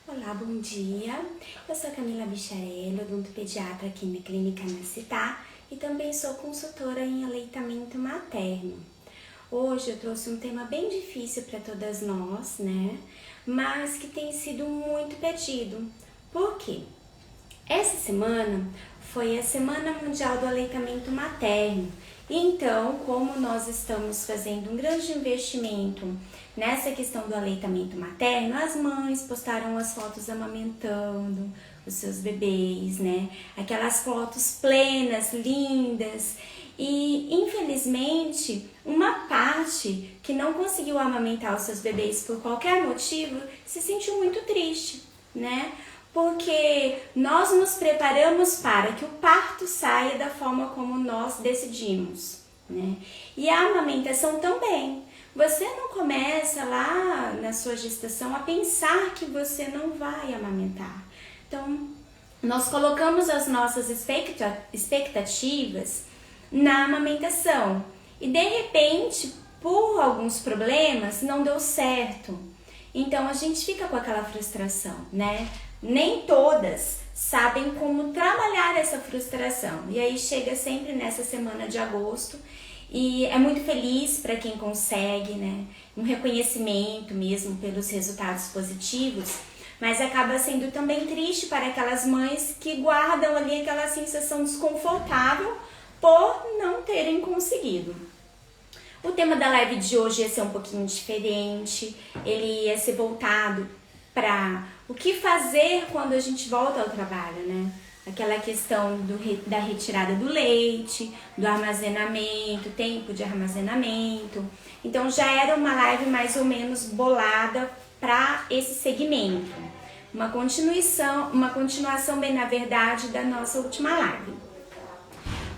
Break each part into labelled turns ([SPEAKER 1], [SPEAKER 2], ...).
[SPEAKER 1] Olá, bom dia. Eu sou a Camila Bicharello, odontopediatra aqui na Clínica Nascitá e também sou consultora em aleitamento materno. Hoje eu trouxe um tema bem difícil para todas nós, né? Mas que tem sido muito pedido. Por quê? Essa semana foi a Semana Mundial do Aleitamento Materno. Então, como nós estamos fazendo um grande investimento nessa questão do aleitamento materno, as mães postaram as fotos amamentando os seus bebês, né? Aquelas fotos plenas, lindas. E, infelizmente, uma parte que não conseguiu amamentar os seus bebês por qualquer motivo se sentiu muito triste, né? Porque nós nos preparamos para que o parto saia da forma como nós decidimos, né? E a amamentação também. Você não começa lá na sua gestação a pensar que você não vai amamentar. Então, nós colocamos as nossas expectativas na amamentação e de repente, por alguns problemas, não deu certo. Então, a gente fica com aquela frustração, né? Nem todas sabem como trabalhar essa frustração. E aí chega sempre nessa semana de agosto e é muito feliz para quem consegue, né? Um reconhecimento mesmo pelos resultados positivos, mas acaba sendo também triste para aquelas mães que guardam ali aquela sensação desconfortável por não terem conseguido. O tema da live de hoje ia ser um pouquinho diferente, ele ia ser voltado para o que fazer quando a gente volta ao trabalho, né? Aquela questão da retirada do leite, do armazenamento, tempo de armazenamento. Então já era uma live mais ou menos bolada para esse segmento. Uma continuação bem na verdade da nossa última live.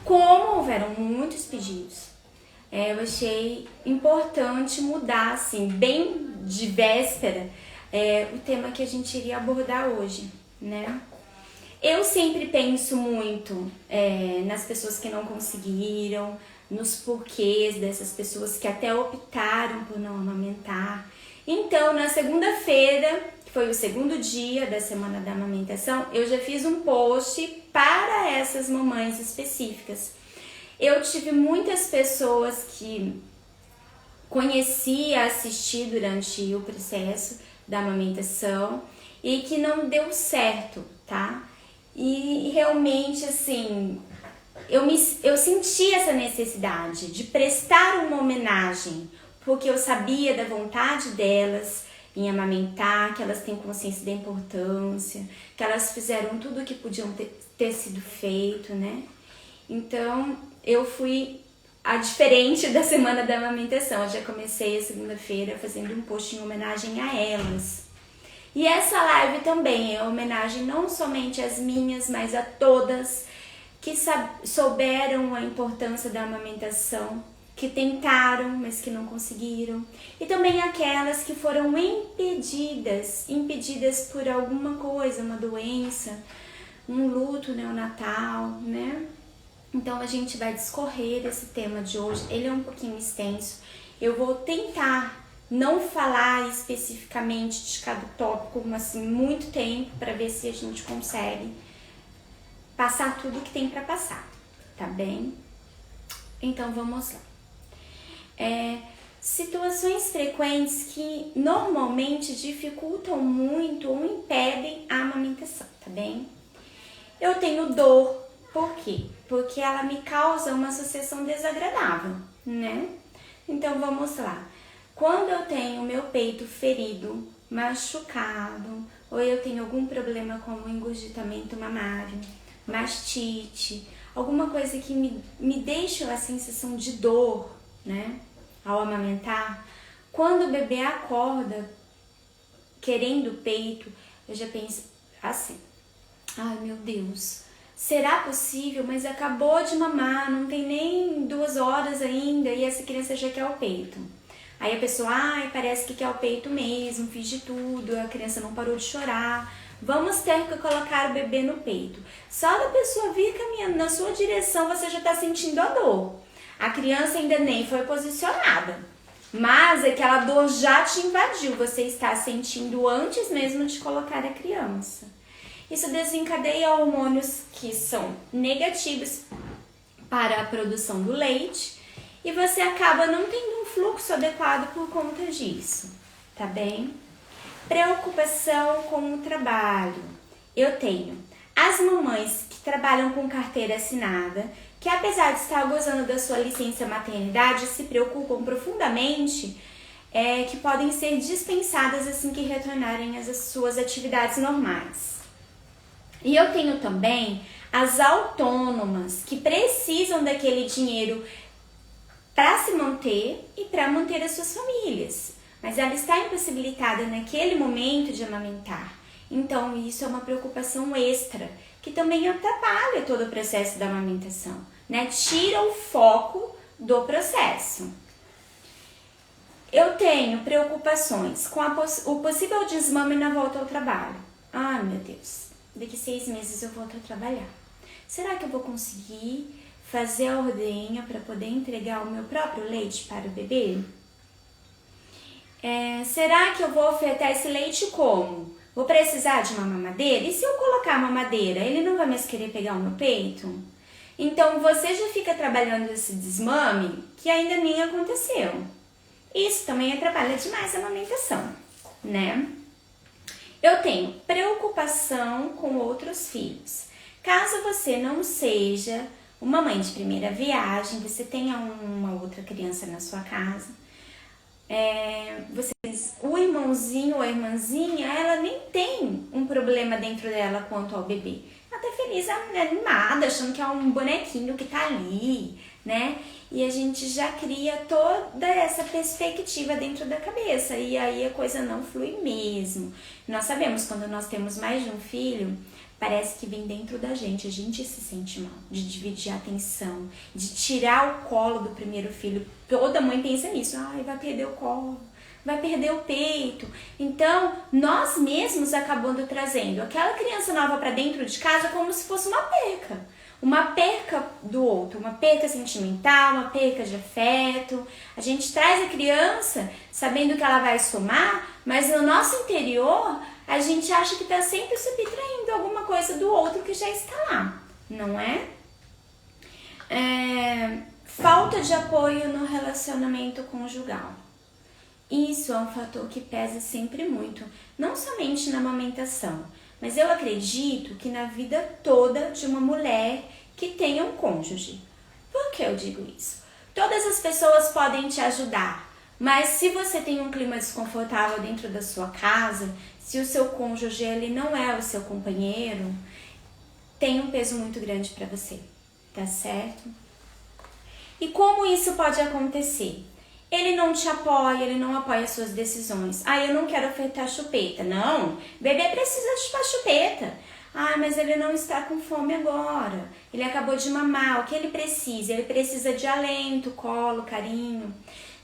[SPEAKER 1] Como houveram muitos pedidos, eu achei importante mudar, assim, bem de véspera, o tema que a gente iria abordar hoje, né? Eu sempre penso muito nas pessoas que não conseguiram, nos porquês dessas pessoas que até optaram por não amamentar. Então, na segunda-feira, que foi o segundo dia da Semana da Amamentação, eu já fiz um post para essas mamães específicas. Eu tive muitas pessoas que conheci, assisti durante o processo da amamentação e que não deu certo, tá? E realmente, assim, eu senti essa necessidade de prestar uma homenagem, porque eu sabia da vontade delas em amamentar, que elas têm consciência da importância, que elas fizeram tudo o que podiam ter sido feito, né? Então, eu fui diferente da Semana da Amamentação. Eu já comecei a segunda-feira fazendo um post em homenagem a elas. E essa live também é homenagem não somente às minhas, mas a todas que souberam a importância da amamentação, que tentaram, mas que não conseguiram. E também aquelas que foram impedidas por alguma coisa, uma doença, um luto neonatal, né? Então a gente vai discorrer esse tema de hoje, ele é um pouquinho extenso. Eu vou tentar não falar especificamente de cada tópico, mas assim, muito tempo, para ver se a gente consegue passar tudo que tem para passar, tá bem? Então vamos lá. Situações frequentes que normalmente dificultam muito ou impedem a amamentação, tá bem? Eu tenho dor. Por quê? Porque ela me causa uma sensação desagradável, né? Então vamos lá. Quando eu tenho meu peito ferido, machucado, ou eu tenho algum problema como engurgitamento mamário, mastite, alguma coisa que me deixa a sensação de dor, né? Ao amamentar, quando o bebê acorda querendo o peito, eu já penso assim: ai meu Deus, será possível? Mas acabou de mamar, não tem nem 2 horas ainda e essa criança já quer o peito. Aí a pessoa, ai, parece que quer o peito mesmo, fiz de tudo, a criança não parou de chorar, vamos ter que colocar o bebê no peito. Só da pessoa vir caminhando na sua direção, você já está sentindo a dor. A criança ainda nem foi posicionada. mas aquela dor já te invadiu, você está sentindo antes mesmo de colocar a criança. Isso desencadeia hormônios que são negativos para a produção do leite e você acaba não tendo um fluxo adequado por conta disso, tá bem? Preocupação com o trabalho. Eu tenho as mamães que trabalham com carteira assinada, que apesar de estar gozando da sua licença maternidade, se preocupam profundamente que podem ser dispensadas assim que retornarem às suas atividades normais. E eu tenho também as autônomas, que precisam daquele dinheiro para se manter e para manter as suas famílias, mas ela está impossibilitada naquele momento de amamentar. Então isso é uma preocupação extra, que também atrapalha todo o processo da amamentação, né? Tira o foco do processo. Eu tenho preocupações com o possível desmame na volta ao trabalho. Ai, meu Deus, daqui 6 meses eu volto a trabalhar. Será que eu vou conseguir fazer a ordenha para poder entregar o meu próprio leite para o bebê? Será que eu vou ofertar esse leite como? Vou precisar de uma mamadeira? E se eu colocar a mamadeira, ele não vai mais querer pegar o meu peito? Então você já fica trabalhando esse desmame que ainda nem aconteceu. Isso também atrapalha demais a amamentação, né? Eu tenho preocupação com outros filhos. Caso você não seja uma mãe de primeira viagem, você tenha uma outra criança na sua casa, o irmãozinho ou a irmãzinha, ela nem tem um problema dentro dela quanto ao bebê. Ela tá feliz, animada, achando que é um bonequinho que tá ali, né? E a gente já cria toda essa perspectiva dentro da cabeça e aí a coisa não flui mesmo. Nós sabemos, quando nós temos mais de um filho, parece que vem dentro da gente, a gente se sente mal, de dividir a atenção, de tirar o colo do primeiro filho. Toda mãe pensa nisso, vai perder o colo, vai perder o peito. Então, nós mesmos acabando trazendo aquela criança nova para dentro de casa como se fosse uma perca do outro, uma perca sentimental, uma perca de afeto. A gente traz a criança sabendo que ela vai somar, mas no nosso interior a gente acha que está sempre subtraindo alguma coisa do outro que já está lá, não é? Falta de apoio no relacionamento conjugal. Isso é um fator que pesa sempre muito, não somente na amamentação, mas eu acredito que na vida toda de uma mulher que tenha um cônjuge. Por que eu digo isso? Todas as pessoas podem te ajudar, mas se você tem um clima desconfortável dentro da sua casa, se o seu cônjuge ele não é o seu companheiro, tem um peso muito grande para você, tá certo? E como isso pode acontecer? Ele não te apoia, ele não apoia as suas decisões. Eu não quero ofertar chupeta. Não, bebê precisa chupar chupeta. Mas ele não está com fome agora. Ele acabou de mamar. O que ele precisa? Ele precisa de alento, colo, carinho.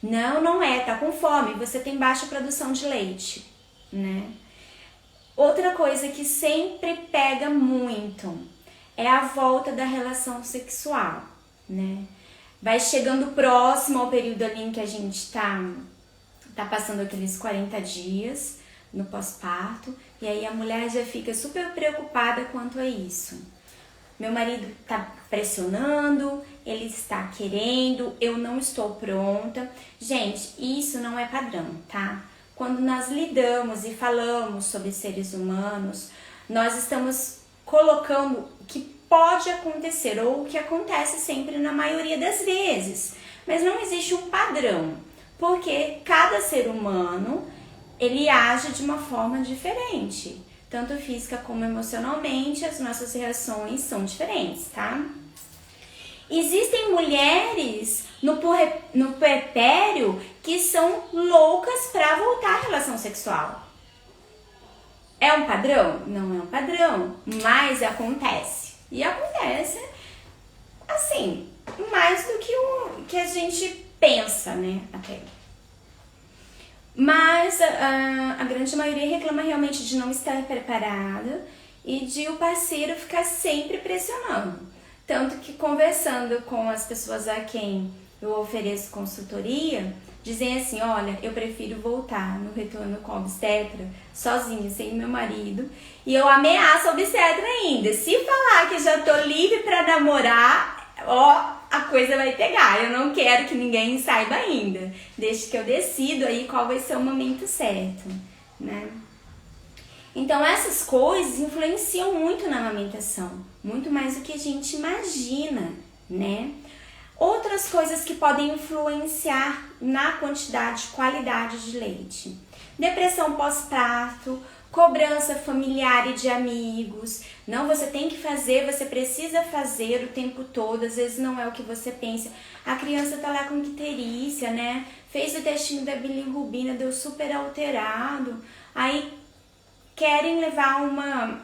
[SPEAKER 1] Não é, tá com fome. Você tem baixa produção de leite, né? Outra coisa que sempre pega muito é a volta da relação sexual, né? Vai chegando próximo ao período ali em que a gente tá passando aqueles 40 dias no pós-parto, e aí a mulher já fica super preocupada quanto a isso. Meu marido tá pressionando, ele está querendo, eu não estou pronta. Gente, isso não é padrão, tá? Quando nós lidamos e falamos sobre seres humanos, nós estamos colocando que pode acontecer ou o que acontece sempre na maioria das vezes, mas não existe um padrão, porque cada ser humano ele age de uma forma diferente, tanto física como emocionalmente, as nossas reações são diferentes, tá? Existem mulheres no puerpério que são loucas para voltar à relação sexual. É um padrão? Não é um padrão, mas acontece. E acontece, assim, mais do que o que a gente pensa, né, até. Mas a grande maioria reclama realmente de não estar preparada e de o parceiro ficar sempre pressionando. Tanto que conversando com as pessoas a quem eu ofereço consultoria, dizem assim, olha, eu prefiro voltar no retorno com a obstetra sozinha, sem meu marido, e eu ameaço a obstetra ainda. Se falar que já tô livre pra namorar, ó, a coisa vai pegar. Eu não quero que ninguém saiba ainda, desde que eu decido aí qual vai ser o momento certo, né? Então essas coisas influenciam muito na amamentação, muito mais do que a gente imagina, né? Outras coisas que podem influenciar na quantidade e qualidade de leite. Depressão pós-parto, cobrança familiar e de amigos. Não, você tem que fazer, você precisa fazer o tempo todo, às vezes não é o que você pensa. A criança tá lá com icterícia, né? Fez o testinho da bilirrubina, deu super alterado. Aí querem levar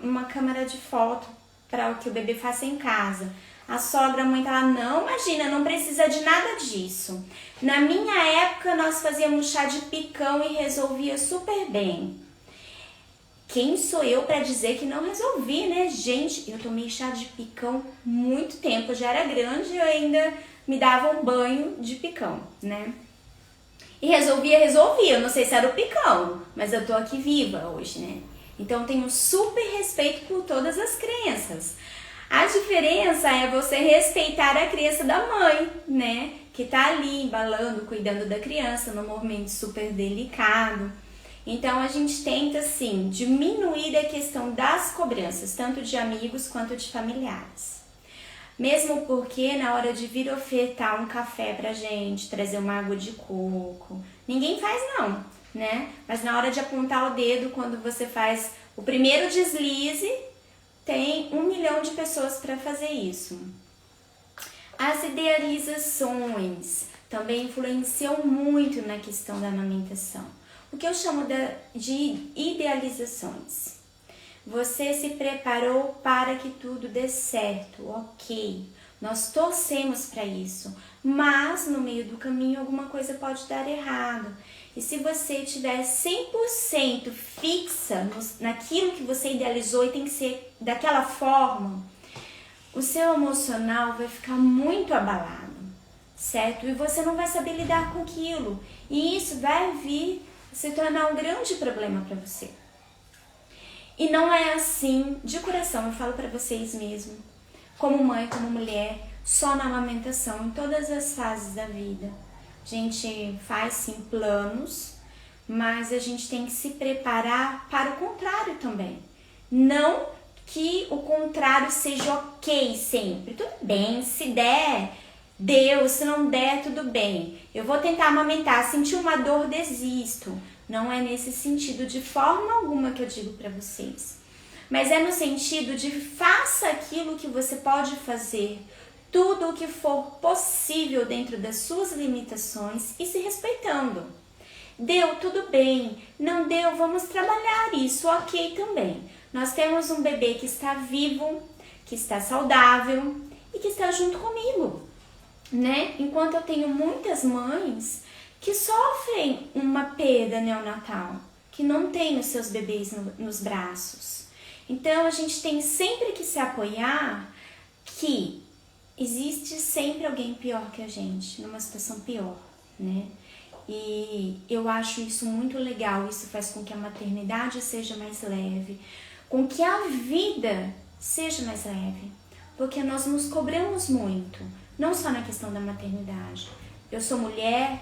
[SPEAKER 1] uma câmera de foto para que o bebê faça em casa. A sogra, a mãe tá lá, não, imagina, não precisa de nada disso. Na minha época, nós fazíamos chá de picão e resolvia super bem. Quem sou eu para dizer que não resolvi, né? Gente, eu tomei chá de picão muito tempo, eu já era grande e eu ainda me dava um banho de picão, né? E resolvia, eu não sei se era o picão, mas eu tô aqui viva hoje, né? Então, tenho super respeito por todas as crenças. A diferença é você respeitar a crença da mãe, né? Que tá ali embalando, cuidando da criança num momento super delicado. Então, a gente tenta, assim, diminuir a questão das cobranças, tanto de amigos quanto de familiares. Mesmo porque na hora de vir ofertar um café pra gente, trazer uma água de coco, ninguém faz não, né? Mas na hora de apontar o dedo, quando você faz o primeiro deslize, tem 1 milhão de pessoas para fazer isso. As idealizações também influenciam muito na questão da amamentação. O que eu chamo de idealizações. Você se preparou para que tudo dê certo, ok. Nós torcemos para isso, mas no meio do caminho alguma coisa pode dar errado. E se você estiver 100% fixa naquilo que você idealizou e tem que ser daquela forma, o seu emocional vai ficar muito abalado, certo? E você não vai saber lidar com aquilo. E isso vai vir se tornar um grande problema para você. E não é assim, de coração, eu falo para vocês mesmo, como mãe, como mulher, só na amamentação, em todas as fases da vida. A gente faz sim planos, mas a gente tem que se preparar para o contrário também. Não que o contrário seja ok sempre. Tudo bem, se der, deu, se não der, tudo bem. Eu vou tentar amamentar, sentir uma dor, desisto. Não é nesse sentido de forma alguma que eu digo para vocês. Mas é no sentido de faça aquilo que você pode fazer, tudo o que for possível dentro das suas limitações e se respeitando. Deu, tudo bem. Não deu, vamos trabalhar isso, ok também. Nós temos um bebê que está vivo, que está saudável e que está junto comigo, né? Enquanto eu tenho muitas mães que sofrem uma perda neonatal, que não têm os seus bebês nos braços. Então, a gente tem sempre que se apoiar que existe sempre alguém pior que a gente, numa situação pior, né? E eu acho isso muito legal, isso faz com que a maternidade seja mais leve, com que a vida seja mais leve, porque nós nos cobramos muito, não só na questão da maternidade. Eu sou mulher,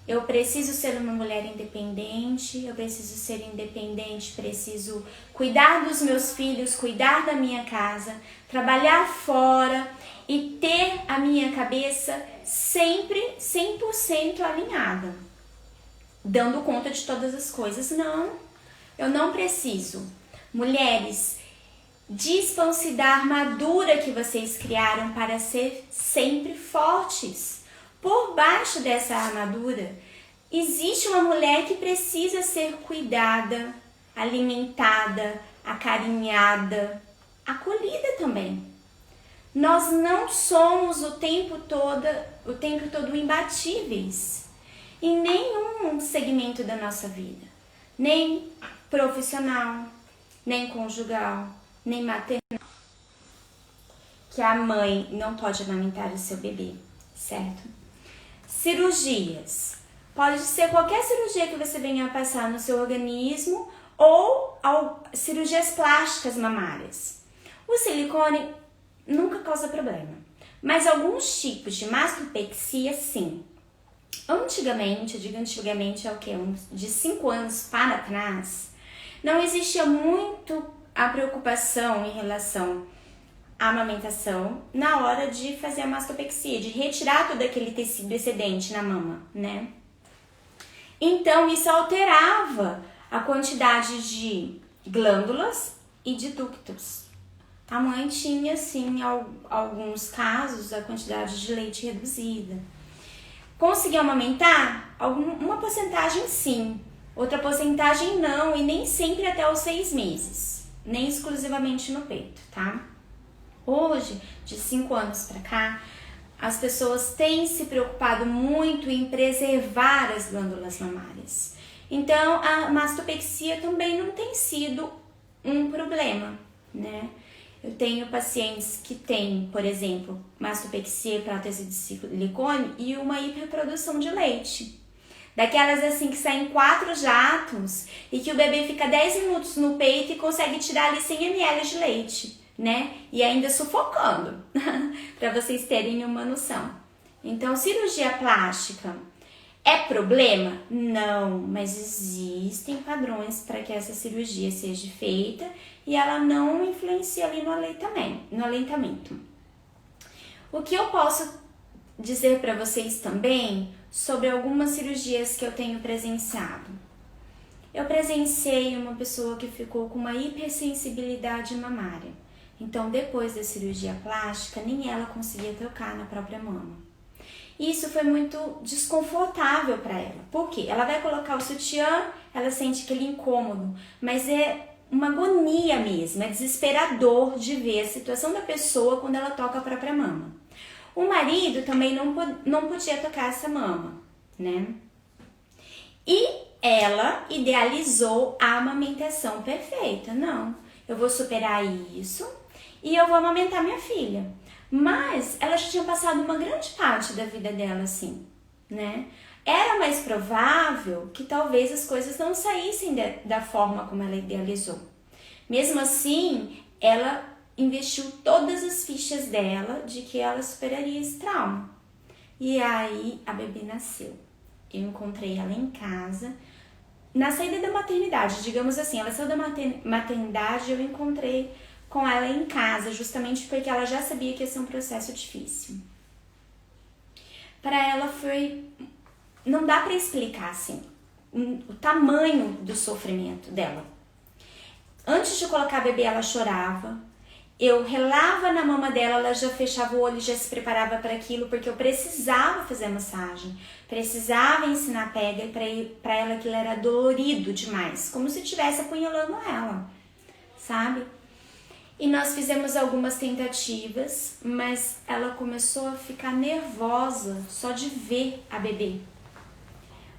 [SPEAKER 1] eu preciso ser uma mulher independente, eu preciso ser independente, preciso cuidar dos meus filhos, cuidar da minha casa, trabalhar fora e ter a minha cabeça sempre 100% alinhada, dando conta de todas as coisas. Não, eu não preciso. Mulheres, dispam-se da armadura que vocês criaram para ser sempre fortes. Por baixo dessa armadura, existe uma mulher que precisa ser cuidada, alimentada, acarinhada, acolhida também. Nós não somos o tempo todo imbatíveis em nenhum segmento da nossa vida, nem profissional, nem conjugal, nem maternal. Que a mãe não pode amamentar o seu bebê, certo? Cirurgias Pode ser qualquer cirurgia que você venha a passar no seu organismo ou cirurgias plásticas mamárias. O silicone nunca causa problema, mas alguns tipos de mastopexia, sim. Antigamente, eu digo antigamente, é o que? De 5 anos para trás, não existia muito a preocupação em relação à amamentação na hora de fazer a mastopexia, de retirar todo aquele tecido excedente na mama, né? Então, isso alterava a quantidade de glândulas e de ductos. A mãe tinha, sim, em alguns casos, a quantidade de leite reduzida. Conseguiu amamentar? Uma porcentagem, sim. Outra porcentagem, não. E nem sempre até os 6 meses. Nem exclusivamente no peito, tá? Hoje, de 5 anos pra cá, as pessoas têm se preocupado muito em preservar as glândulas mamárias. Então, a mastopexia também não tem sido um problema, né? Eu tenho pacientes que têm, por exemplo, mastopexia, prótese de silicone e uma hiperprodução de leite. Daquelas assim que saem 4 jatos e que o bebê fica 10 minutos no peito e consegue tirar ali 100 ml de leite, né? E ainda sufocando, para vocês terem uma noção. Então, cirurgia plástica é problema? Não, mas existem padrões para que essa cirurgia seja feita e ela não influencia ali no aleitamento. O que eu posso dizer para vocês também sobre algumas cirurgias que eu tenho presenciado? Eu presenciei uma pessoa que ficou com uma hipersensibilidade mamária. Então, depois da cirurgia plástica, nem ela conseguia tocar na própria mama. Isso foi muito desconfortável para ela. Por quê? Ela vai colocar o sutiã, ela sente aquele incômodo, mas é uma agonia mesmo, é desesperador de ver a situação da pessoa quando ela toca a própria mama. O marido também não podia tocar essa mama, né? E ela idealizou a amamentação perfeita. Não, eu vou superar isso e eu vou amamentar minha filha. Mas ela já tinha passado uma grande parte da vida dela assim, né? Era mais provável que talvez as coisas não saíssem da forma como ela idealizou. Mesmo assim, ela investiu todas as fichas dela de que ela superaria esse trauma. E aí a bebê nasceu. Eu encontrei ela em casa, na saída da maternidade, digamos assim. Ela saiu da maternidade e eu encontrei com ela em casa, justamente porque ela já sabia que ia ser um processo difícil. Para ela foi... Não dá para explicar, assim, o tamanho do sofrimento dela. Antes de colocar a bebê, ela chorava. Eu relava na mama dela, ela já fechava o olho e já se preparava para aquilo, porque eu precisava fazer a massagem, precisava ensinar a pega, e para ela aquilo era dolorido demais, como se estivesse apunhalando ela, sabe? E nós fizemos algumas tentativas, mas ela começou a ficar nervosa só de ver a bebê.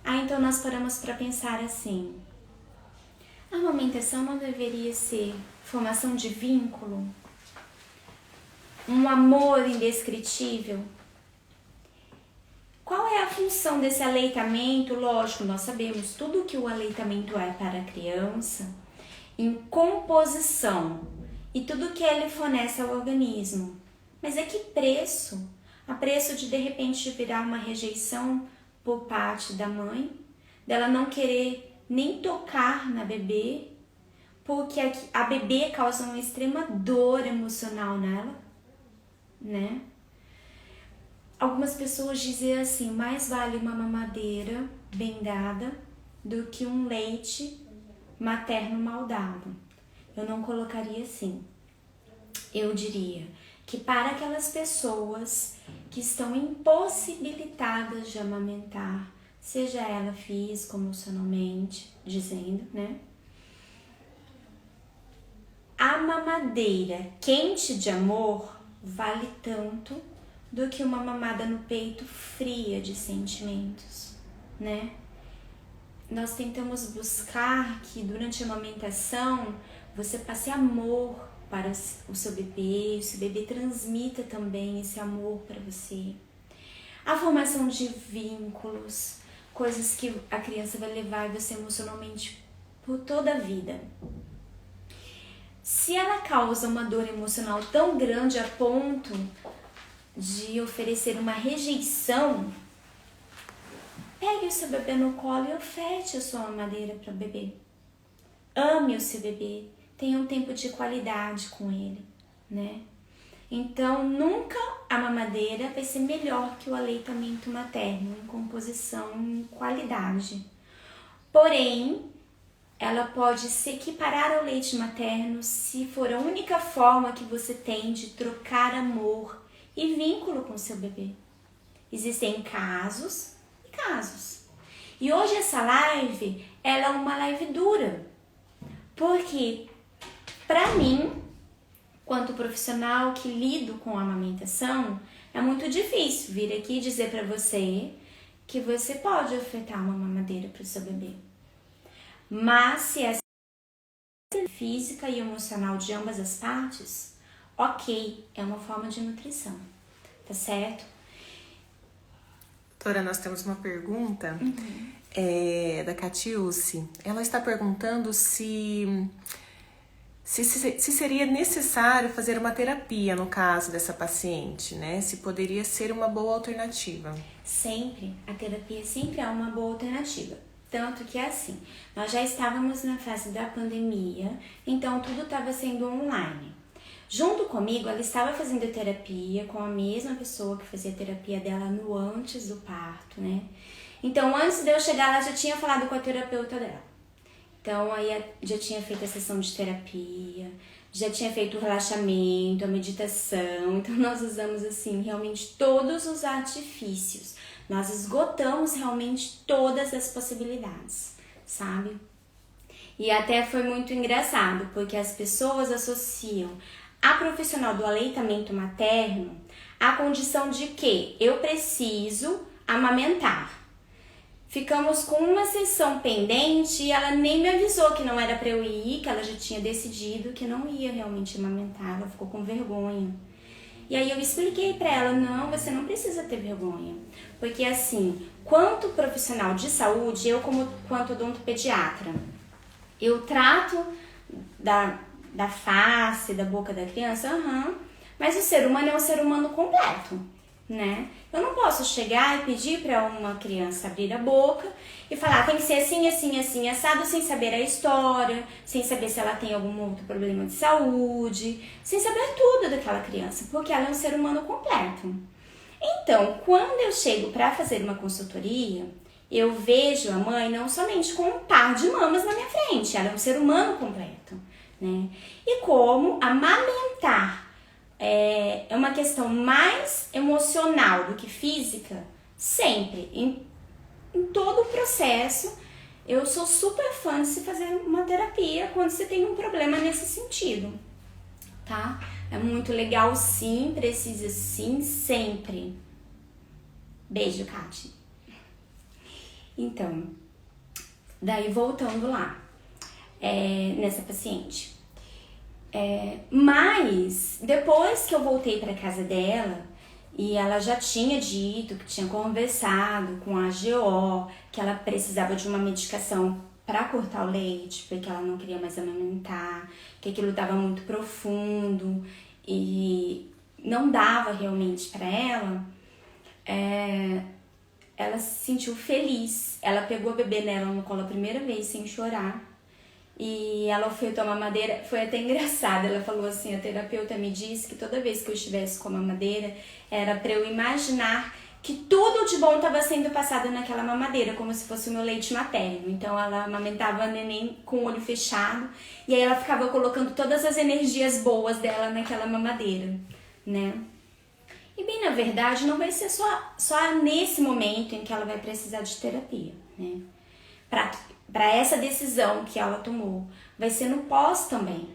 [SPEAKER 1] Então nós paramos para pensar assim: a amamentação não deveria ser formação de vínculo? Um amor indescritível? Qual é a função desse aleitamento? Lógico, nós sabemos tudo que o aleitamento é para a criança, em composição, e tudo que ele fornece ao organismo. Mas a que preço? A preço de repente virar uma rejeição por parte da mãe, dela não querer nem tocar na bebê, porque a bebê causa uma extrema dor emocional nela, né? Algumas pessoas dizem assim: mais vale uma mamadeira bem dada do que um leite materno mal dado. Eu não colocaria assim. Eu diria que para aquelas pessoas que estão impossibilitadas de amamentar, seja ela física ou emocionalmente, dizendo, né? A mamadeira quente de amor vale tanto do que uma mamada no peito fria de sentimentos, né? Nós tentamos buscar que durante a amamentação você passe amor para o seu bebê transmita também esse amor para você. A formação de vínculos, coisas que a criança vai levar você emocionalmente por toda a vida. Se ela causa uma dor emocional tão grande a ponto de oferecer uma rejeição, pegue o seu bebê no colo e oferte a sua mamadeira para o bebê. Ame o seu bebê, tenha um tempo de qualidade com ele, né? Então, nunca a mamadeira vai ser melhor que o aleitamento materno em composição, em qualidade. Porém, ela pode se equiparar ao leite materno se for a única forma que você tem de trocar amor e vínculo com seu bebê. Existem casos e casos. E hoje essa live, ela é uma live dura. Porque, para mim, quanto profissional que lido com a amamentação, é muito difícil vir aqui dizer para você que você pode ofertar uma mamadeira para o seu bebê. Mas se é física e emocional de ambas as partes, ok, é uma forma de nutrição, tá certo?
[SPEAKER 2] Doutora, nós temos uma pergunta da Catiúce. Ela está perguntando se seria necessário fazer uma terapia no caso dessa paciente, né? Se poderia ser uma boa alternativa.
[SPEAKER 1] Sempre, a terapia sempre é uma boa alternativa. Tanto que é assim, nós já estávamos na fase da pandemia, então tudo estava sendo online. Junto comigo, ela estava fazendo terapia com a mesma pessoa que fazia terapia dela no antes do parto, né? Então, antes de eu chegar, ela já tinha falado com a terapeuta dela. Então, aí já tinha feito a sessão de terapia, já tinha feito o relaxamento, a meditação. Então, nós usamos, assim, realmente todos os artifícios. Nós esgotamos realmente todas as possibilidades, sabe? E até foi muito engraçado, porque as pessoas associam a profissional do aleitamento materno à condição de que eu preciso amamentar. Ficamos com uma sessão pendente e ela nem me avisou que não era para eu ir, que ela já tinha decidido que não ia realmente amamentar, ela ficou com vergonha. E aí eu expliquei para ela, não, você não precisa ter vergonha. Porque assim, quanto profissional de saúde, eu quanto odontopediatra, eu trato da face, da boca da criança, mas o ser humano é um ser humano completo, né? Eu não posso chegar e pedir para uma criança abrir a boca e falar, tem que ser assim, assim, assim, assado, sem saber a história, sem saber se ela tem algum outro problema de saúde, sem saber tudo daquela criança, porque ela é um ser humano completo. Então, quando eu chego para fazer uma consultoria, eu vejo a mãe não somente com um par de mamas na minha frente, ela é um ser humano completo, né? E como amamentar é uma questão mais emocional do que física, sempre, em todo o processo, eu sou super fã de se fazer uma terapia quando você tem um problema nesse sentido, tá? É muito legal sim, precisa sim, sempre. Beijo, Kati. Então, daí voltando lá, nessa paciente. Mas, depois que eu voltei para casa dela, e ela já tinha dito que tinha conversado com a AGO, que ela precisava de uma medicação para cortar o leite, porque ela não queria mais amamentar, que aquilo estava muito profundo e não dava realmente para ela, ela se sentiu feliz. Ela pegou o bebê nela no colo a primeira vez sem chorar. E ela ofertou a mamadeira, foi até engraçado, ela falou assim, a terapeuta me disse que toda vez que eu estivesse com a mamadeira, era para eu imaginar que tudo de bom estava sendo passado naquela mamadeira, como se fosse o meu leite materno. Então ela amamentava a neném com o olho fechado, e aí ela ficava colocando todas as energias boas dela naquela mamadeira, né? E bem, na verdade, não vai ser só nesse momento em que ela vai precisar de terapia, né? Para essa decisão que ela tomou, vai ser no pós também.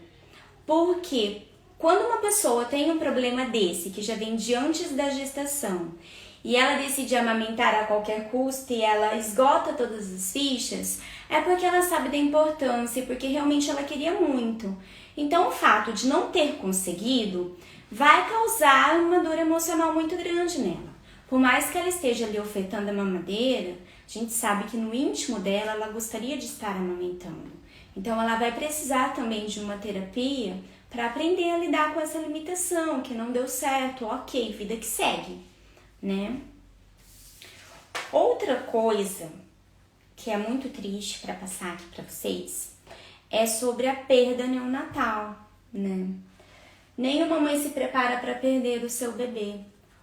[SPEAKER 1] Porque quando uma pessoa tem um problema desse, que já vem de antes da gestação, e ela decide amamentar a qualquer custo e ela esgota todas as fichas, é porque ela sabe da importância e porque realmente ela queria muito. Então o fato de não ter conseguido vai causar uma dor emocional muito grande nela. Por mais que ela esteja ali ofertando a mamadeira, A gente sabe que no íntimo dela, ela gostaria de estar amamentando. Então, ela vai precisar também de uma terapia para aprender a lidar com essa limitação, que não deu certo, ok, vida que segue, né? Outra coisa que é muito triste para passar aqui para vocês é sobre a perda neonatal, né? Nenhuma mãe se prepara para perder o seu bebê,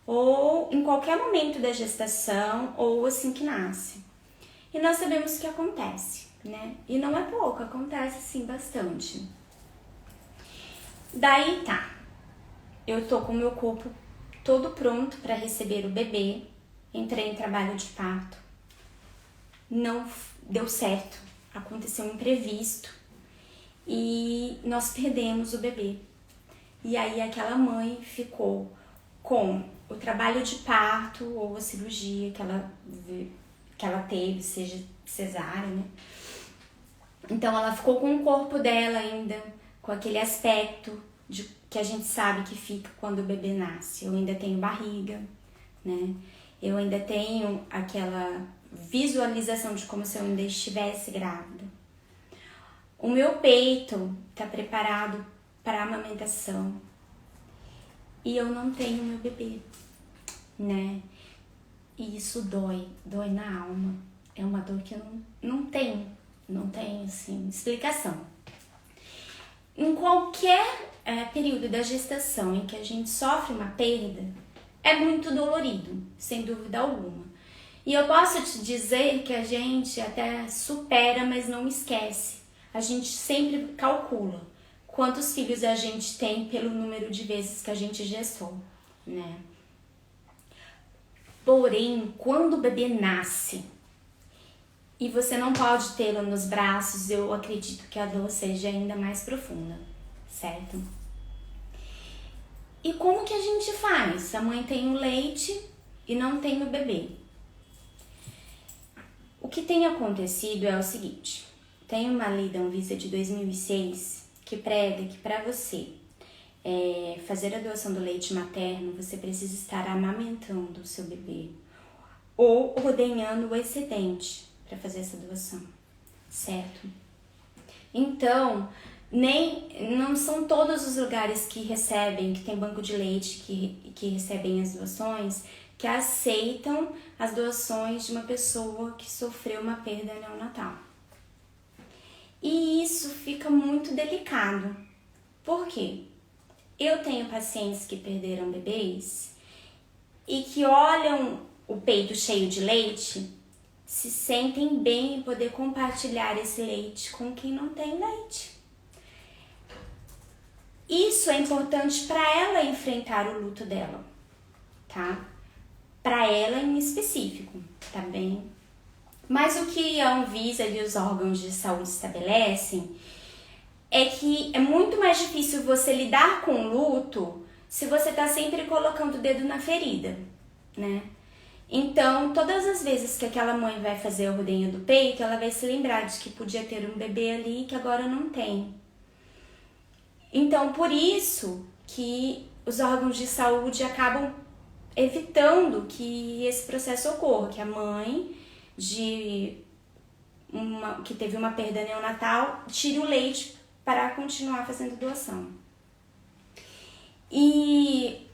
[SPEAKER 1] ou em qualquer momento da gestação, ou assim que nasce. E nós sabemos que acontece, né? E não é pouco, acontece sim bastante. Daí tá, eu tô com o meu corpo todo pronto para receber o bebê, entrei em trabalho de parto, não deu certo, aconteceu um imprevisto e nós perdemos o bebê. E aí aquela mãe ficou com o trabalho de parto ou a cirurgia que ela teve, seja cesárea, né? Então ela ficou com o corpo dela ainda, com aquele aspecto que a gente sabe que fica quando o bebê nasce. Eu ainda tenho barriga, né? Eu ainda tenho aquela visualização de como se eu ainda estivesse grávida. O meu peito está preparado para a amamentação e eu não tenho meu bebê, né? E isso dói na alma. É uma dor que eu não tem assim, explicação. Em qualquer período da gestação em que a gente sofre uma perda, é muito dolorido, sem dúvida alguma. E eu posso te dizer que a gente até supera, mas não esquece. A gente sempre calcula quantos filhos a gente tem pelo número de vezes que a gente gestou, né? Porém, quando o bebê nasce e você não pode tê-lo nos braços, eu acredito que a dor seja ainda mais profunda, certo? E como que a gente faz? A mãe tem o leite e não tem o bebê. O que tem acontecido é o seguinte, tem uma lei da Anvisa de 2006 que prega que para você fazer a doação do leite materno, você precisa estar amamentando o seu bebê ou ordenhando o excedente para fazer essa doação, certo? Então, não são todos os lugares que recebem, que tem banco de leite, que recebem as doações, que aceitam as doações de uma pessoa que sofreu uma perda neonatal. E isso fica muito delicado. Por quê? Eu tenho pacientes que perderam bebês e que olham o peito cheio de leite, se sentem bem em poder compartilhar esse leite com quem não tem leite. Isso é importante para ela enfrentar o luto dela, tá? Para ela em específico, tá bem? Mas o que a Anvisa e os órgãos de saúde estabelecem é que é muito mais difícil você lidar com o luto se você tá sempre colocando o dedo na ferida, né? Então, todas as vezes que aquela mãe vai fazer o ordenho do peito, ela vai se lembrar de que podia ter um bebê ali que agora não tem. Então, por isso que os órgãos de saúde acabam evitando que esse processo ocorra, que a mãe que teve uma perda neonatal tire o leite para continuar fazendo doação. E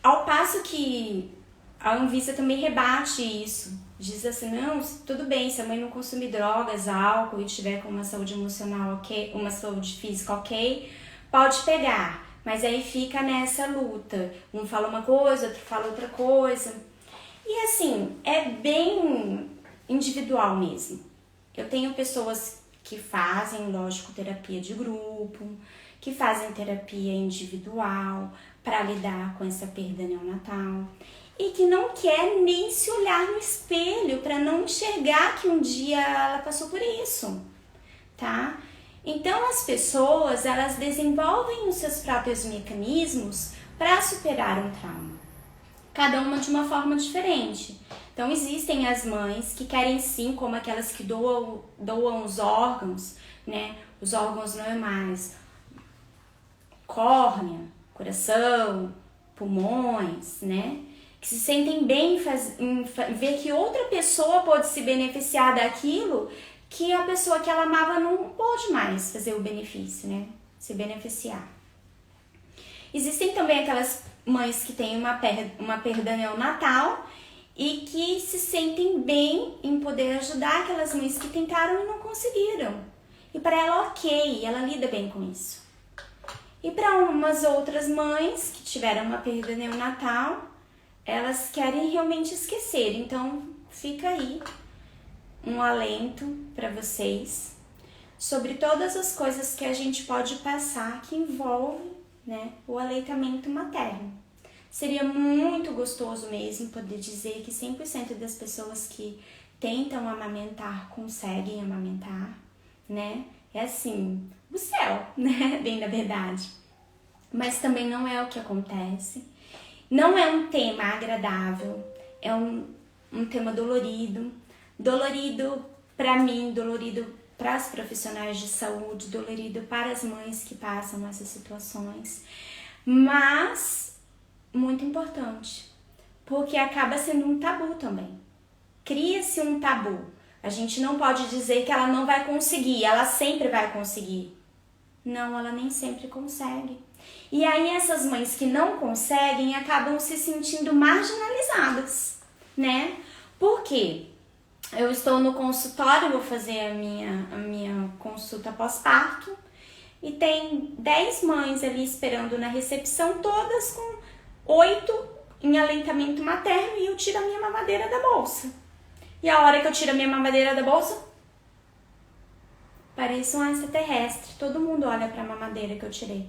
[SPEAKER 1] ao passo que a Anvisa também rebate isso, diz assim, não, tudo bem, se a mãe não consumir drogas, álcool e tiver com uma saúde emocional ok, uma saúde física ok, pode pegar, mas aí fica nessa luta, um fala uma coisa, outro fala outra coisa, e assim, é bem individual mesmo. Eu tenho pessoas que fazem, lógico, terapia de grupo, que fazem terapia individual para lidar com essa perda neonatal e que não quer nem se olhar no espelho para não enxergar que um dia ela passou por isso, tá? Então as pessoas, elas desenvolvem os seus próprios mecanismos para superar um trauma, cada uma de uma forma diferente. Então existem as mães que querem sim, como aquelas que doam os órgãos, né? Os órgãos normais, córnea, coração, pulmões, né? que se sentem bem em ver que outra pessoa pode se beneficiar daquilo que a pessoa que ela amava não pôde mais fazer o benefício, né? Se beneficiar. Existem também aquelas mães que têm uma perda neonatal e que se sentem bem em poder ajudar aquelas mães que tentaram e não conseguiram. E para ela, ok, ela lida bem com isso. E para umas outras mães que tiveram uma perda neonatal, elas querem realmente esquecer. Então, fica aí um alento para vocês sobre todas as coisas que a gente pode passar que envolve, né, o aleitamento materno. Seria muito gostoso mesmo poder dizer que 100% das pessoas que tentam amamentar conseguem amamentar, né? É assim, o céu, né? Bem na verdade. Mas também não é o que acontece. Não é um tema agradável, é um tema dolorido. Dolorido para mim, dolorido para os profissionais de saúde, dolorido para as mães que passam essas situações. Mas muito importante, porque acaba sendo um tabu também. Cria-se um tabu. A gente não pode dizer que ela não vai conseguir, ela sempre vai conseguir. Não, ela nem sempre consegue. E aí essas mães que não conseguem acabam se sentindo marginalizadas, né? Por quê? Eu estou no consultório, vou fazer a minha consulta pós-parto e tem 10 mães ali esperando na recepção, todas com 8 em aleitamento materno, e eu tiro a minha mamadeira da bolsa. E a hora que eu tiro a minha mamadeira da bolsa, pareço um extraterrestre. Todo mundo olha para a mamadeira que eu tirei,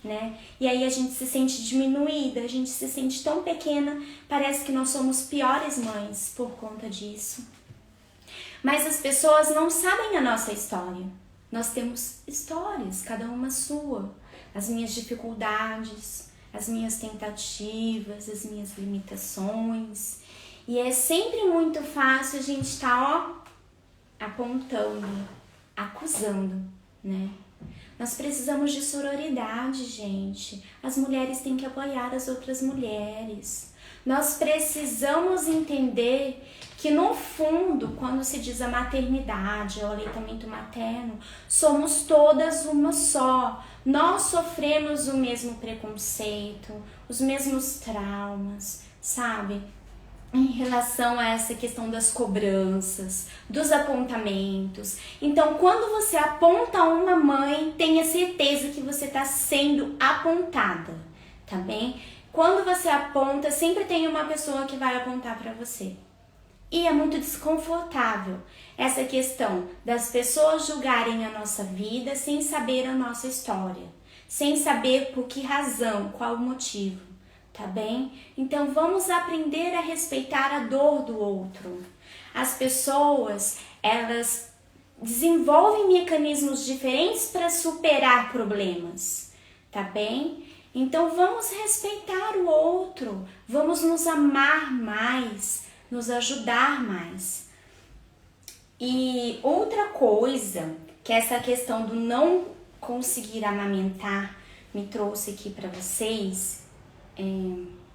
[SPEAKER 1] né? E aí a gente se sente diminuída, a gente se sente tão pequena, parece que nós somos piores mães por conta disso. Mas as pessoas não sabem a nossa história. Nós temos histórias, cada uma sua. As minhas dificuldades, as minhas tentativas, as minhas limitações. E é sempre muito fácil a gente estar, apontando, acusando, né? Nós precisamos de sororidade, gente. As mulheres têm que apoiar as outras mulheres. Nós precisamos entender que, no fundo, quando se diz a maternidade, o aleitamento materno, somos todas uma só. Nós sofremos o mesmo preconceito, os mesmos traumas, sabe? Em relação a essa questão das cobranças, dos apontamentos. Então, quando você aponta uma mãe, tenha certeza que você está sendo apontada, tá bem? Quando você aponta, sempre tem uma pessoa que vai apontar para você. E é muito desconfortável essa questão das pessoas julgarem a nossa vida sem saber a nossa história, sem saber por que razão, qual o motivo, tá bem? Então vamos aprender a respeitar a dor do outro. As pessoas, elas desenvolvem mecanismos diferentes para superar problemas, tá bem? Então vamos respeitar o outro, vamos nos amar mais, nos ajudar mais. E outra coisa que essa questão do não conseguir amamentar me trouxe aqui para vocês, é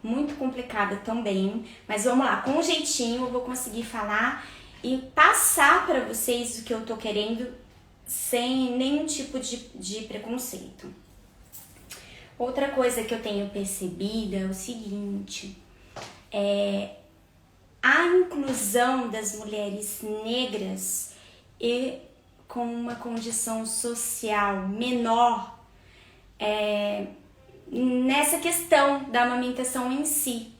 [SPEAKER 1] muito complicada também, mas vamos lá, com um jeitinho eu vou conseguir falar e passar para vocês o que eu tô querendo sem nenhum tipo de preconceito. Outra coisa que eu tenho percebido é o seguinte, a inclusão das mulheres negras e com uma condição social menor nessa questão da amamentação em si.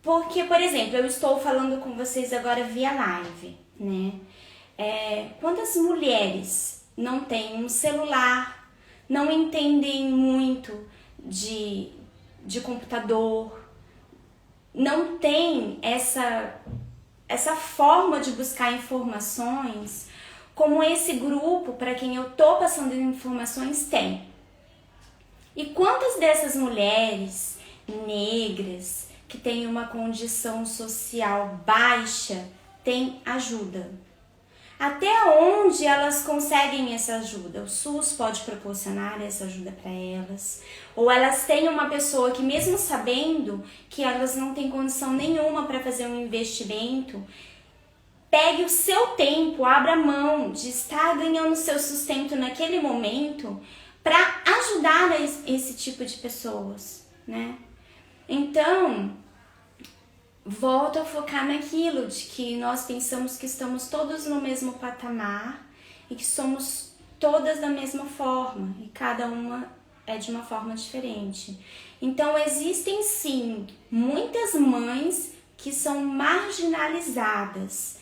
[SPEAKER 1] Porque, por exemplo, eu estou falando com vocês agora via live, né? Quantas mulheres não têm um celular, não entendem muito de computador, não tem essa forma de buscar informações como esse grupo para quem eu tô passando informações tem. E quantas dessas mulheres negras que têm uma condição social baixa têm ajuda? Até onde elas conseguem essa ajuda? O SUS pode proporcionar essa ajuda para elas? Ou elas têm uma pessoa que, mesmo sabendo que elas não têm condição nenhuma para fazer um investimento, pegue o seu tempo, abra mão de estar ganhando seu sustento naquele momento para ajudar esse tipo de pessoas, né? Então, volto a focar naquilo de que nós pensamos que estamos todos no mesmo patamar e que somos todas da mesma forma e cada uma é de uma forma diferente. Então existem sim muitas mães que são marginalizadas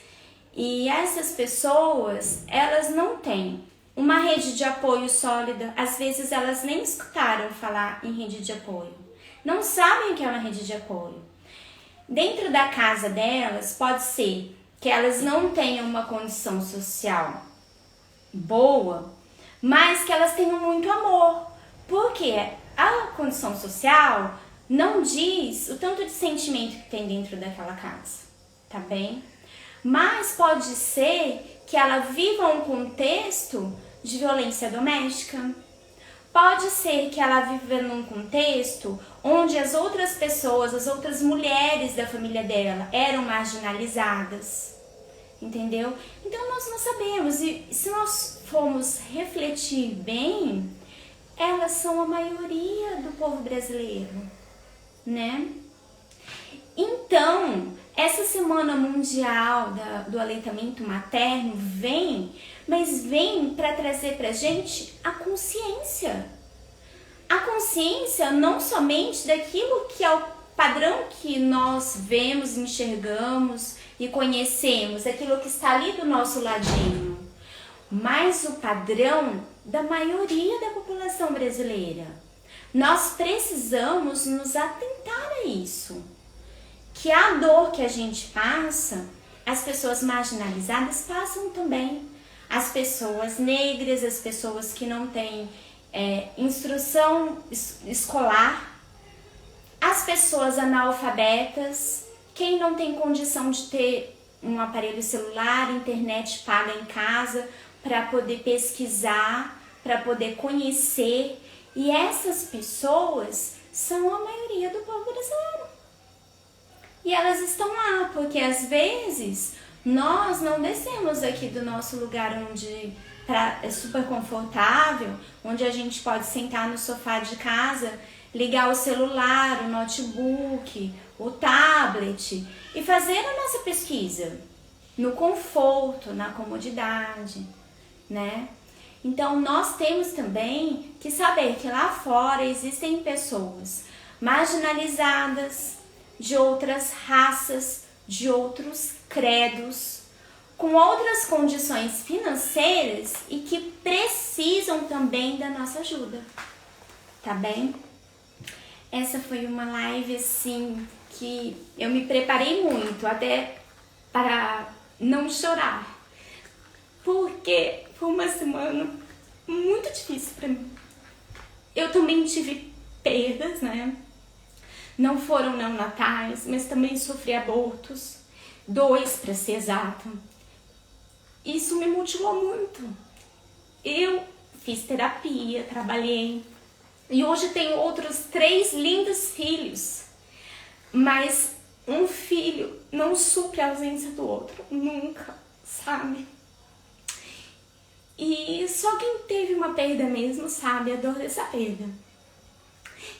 [SPEAKER 1] e essas pessoas, elas não têm uma rede de apoio sólida, às vezes elas nem escutaram falar em rede de apoio, não sabem o que é uma rede de apoio. Dentro da casa delas, pode ser que elas não tenham uma condição social boa, mas que elas tenham muito amor. Porque a condição social não diz o tanto de sentimento que tem dentro daquela casa, tá bem? Mas pode ser que ela viva um contexto de violência doméstica. Pode ser que ela viva num contexto onde as outras pessoas, as outras mulheres da família dela eram marginalizadas, entendeu? Então nós não sabemos, e se nós formos refletir bem, elas são a maioria do povo brasileiro, né? Então, essa Semana Mundial do Aleitamento Materno mas vem para trazer pra gente a consciência. A consciência não somente daquilo que é o padrão que nós vemos, enxergamos e conhecemos, aquilo que está ali do nosso ladinho, mas o padrão da maioria da população brasileira. Nós precisamos nos atentar a isso. Que a dor que a gente passa, as pessoas marginalizadas passam também. As pessoas negras, as pessoas que não têm instrução escolar, as pessoas analfabetas, quem não tem condição de ter um aparelho celular, internet paga em casa para poder pesquisar, para poder conhecer. E essas pessoas são a maioria do povo brasileiro. E elas estão lá, porque às vezes nós não descemos aqui do nosso lugar onde é super confortável, onde a gente pode sentar no sofá de casa, ligar o celular, o notebook, o tablet e fazer a nossa pesquisa no conforto, na comodidade, né? Então nós temos também que saber que lá fora existem pessoas marginalizadas, de outras raças, de outros credos, com outras condições financeiras e que precisam também da nossa ajuda, tá bem? Essa foi uma live assim que eu me preparei muito até para não chorar, porque foi uma semana muito difícil para mim. Eu também tive perdas, né? Não foram neonatais, mas também sofri abortos, 2 para ser exata. Isso me motivou muito. Eu fiz terapia, trabalhei e hoje tenho outros 3 lindos filhos, mas um filho não supre a ausência do outro, nunca, sabe? E só quem teve uma perda mesmo sabe a dor dessa perda.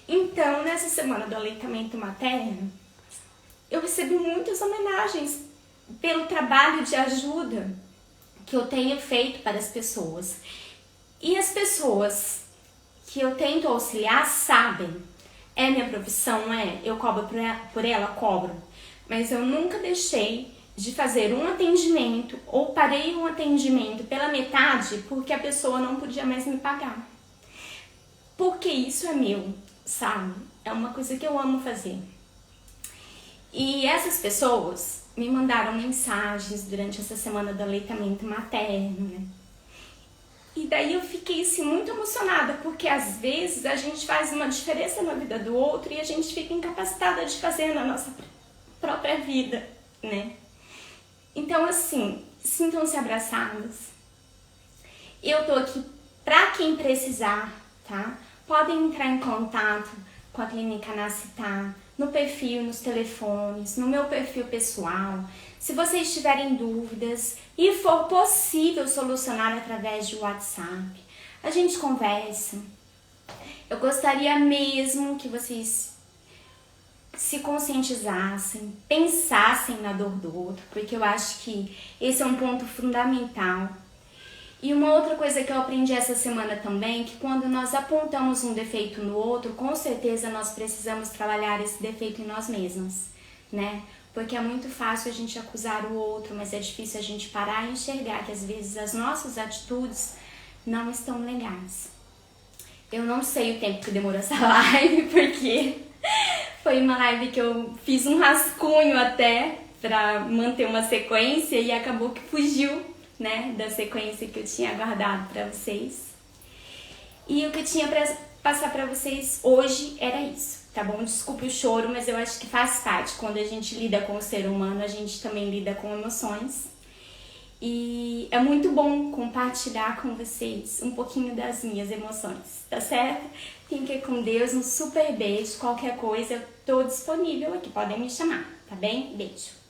[SPEAKER 1] Então, nessa semana do aleitamento materno, eu recebi muitas homenagens pelo trabalho de ajuda que eu tenho feito para as pessoas. E as pessoas que eu tento auxiliar sabem, é minha profissão, eu cobro por ela, cobro, mas eu nunca deixei de fazer um atendimento ou parei um atendimento pela metade porque a pessoa não podia mais me pagar. Porque isso é meu, sabe? É uma coisa que eu amo fazer. E essas pessoas me mandaram mensagens durante essa semana do aleitamento materno, né? E daí eu fiquei assim, muito emocionada, porque às vezes a gente faz uma diferença na vida do outro e a gente fica incapacitada de fazer na nossa própria vida, né? Então assim, sintam-se abraçados. Eu tô aqui pra quem precisar, tá? Podem entrar em contato com a Clínica Nascitar, no perfil, nos telefones, no meu perfil pessoal. Se vocês tiverem dúvidas e for possível solucionar através de WhatsApp, a gente conversa. Eu gostaria mesmo que vocês se conscientizassem, pensassem na dor do outro, porque eu acho que esse é um ponto fundamental. E uma outra coisa que eu aprendi essa semana também, que quando nós apontamos um defeito no outro, com certeza nós precisamos trabalhar esse defeito em nós mesmos, né? Porque é muito fácil a gente acusar o outro, mas é difícil a gente parar e enxergar que às vezes as nossas atitudes não estão legais. Eu não sei o tempo que demorou essa live, porque foi uma live que eu fiz um rascunho até pra manter uma sequência e acabou que fugiu, né, da sequência que eu tinha guardado pra vocês. E o que eu tinha pra passar pra vocês hoje era isso, tá bom? Desculpe o choro, mas eu acho que faz parte. Quando a gente lida com o ser humano, a gente também lida com emoções. E é muito bom compartilhar com vocês um pouquinho das minhas emoções, tá certo? Fiquem com Deus, um super beijo. Qualquer coisa, eu tô disponível aqui, podem me chamar, tá bem? Beijo.